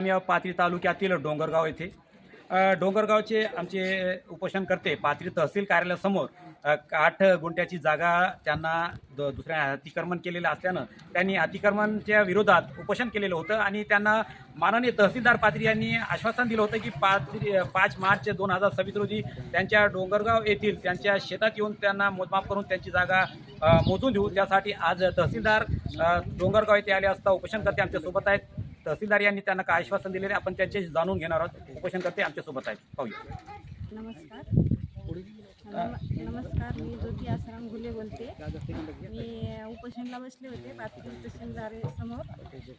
आम्ही पाथरी तालुक्यातील डोंगरगाव येथे डोंगरगावचे आमचे उपोषणकर्ते पाथरी तहसील कार्यालयासमोर 8 गुंठ्याची जागा त्यांना दुसऱ्या अतिक्रमण केलेलं असल्यानं त्यांनी अतिक्रमणच्या विरोधात उपोषण केलेलं होतं आणि त्यांना माननीय तहसीलदार पाथरी यांनी आश्वासन दिलं होतं की 5 मार्च 2026 रोजी त्यांच्या डोंगरगाव येथील त्यांच्या शेतात येऊन त्यांना मोजमाप करून त्यांची जागा मोजून देऊ। त्यासाठी आज तहसीलदार डोंगरगाव येथे आले असता उपोषणकर्ते आमच्यासोबत आहेत। तहसीलदार यांनी त्यांना काय आश्वासन दिलेले आपण त्यांच्याशी जाणून घेणार आहोत। उपोषणकर्ते आमच्यासोबत आहेत, पाहूया। नमस्कार, मी ज्योती आसाराम घुले बोलते। मी उपोषणला बसले होते पाथरी तहसीलदार समोर।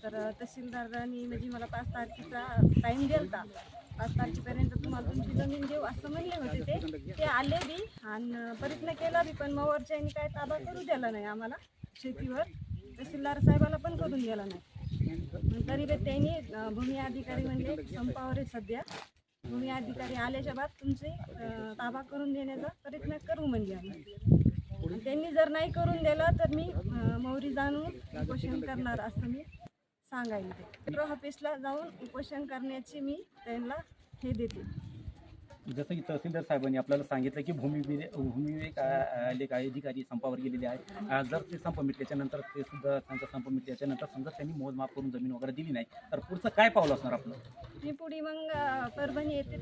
तर तहसीलदारांनी म्हणजे मला 5 तारखेचा टाईम दिला। 5 तारखेपर्यंत तुम्हाला तुमची जमीन देऊ असं म्हणले होते ते आले बी आणि प्रयत्न केला बी, पण मोवरच्यांनी काय ताबा करू दिला नाही आम्हाला शेतीवर। तहसीलदार साहेबाला पण करून दिला नाही। तरी बी त्यांनी भूमी अधिकारी म्हणजे संपावर आहे सध्या। भूमी अधिकारी आल्याच्या बाद तुमचे ताबा करून देण्याचा प्रयत्न करू म्हणजे आम्ही। त्यांनी जर नाही करून दिलं तर मी मौरी जाणून उपोषण करणार असं मी सांगायला। कलेक्टर ऑफिसला जाऊन उपोषण करण्याची मी त्यांना हे देते। जसं की तहसीलदार साहेबांनी आपल्याला सांगितलं की भूमी अधिकारी संपावर गेलेले आहेत। जर ते संप मिटल्याच्यानंतर ते सुद्धा त्यांचा संप मिटल्याच्यानंतर समजा त्यांनी मोजमाप करून जमीन वगैरे दिली नाही तर पुढचं काय पाऊल असणार आपलं? मी पुढे मग परभणी येथे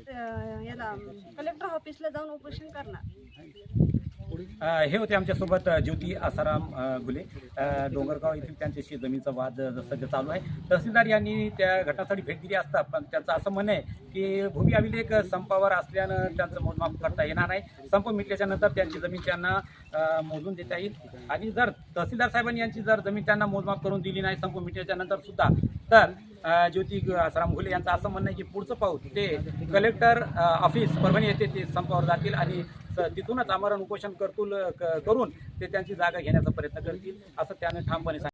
याला कलेक्टर ऑफिसला जाऊन उपोषण करणार। हे होते आमच्यासोबत ज्योती आसाराम घुले। डोंगरगाव येथील त्यांच्याशी जमीनचा वाद सध्या चालू आहे। तहसीलदार यांनी त्या घटनास्थळी भेट दिली असता पण त्यांचं असं म्हणणं आहे की भूमी अभिलेख संपावर असल्यानं त्यांचं मोजमाप करता येणार नाही। संप मिटल्याच्या नंतर त्यांची जमीन त्यांना मोजून देता येईल आणि जर तहसीलदार साहेबांनी यांची जर जमीन त्यांना मोजमाप करून दिली नाही संप मिटल्याच्या नंतर सुद्धा तर ज्योती आसाराम घुले यांचं असं म्हणणं आहे की पुढचं पाऊल ते कलेक्टर ऑफिस परभणी येथे ते संपावर जातील आणि तिथूनच आमरण उपोषण करून ते त्यांची जागा घेण्याचा प्रयत्न करतील असं त्याने ठामपणे सांगितलं।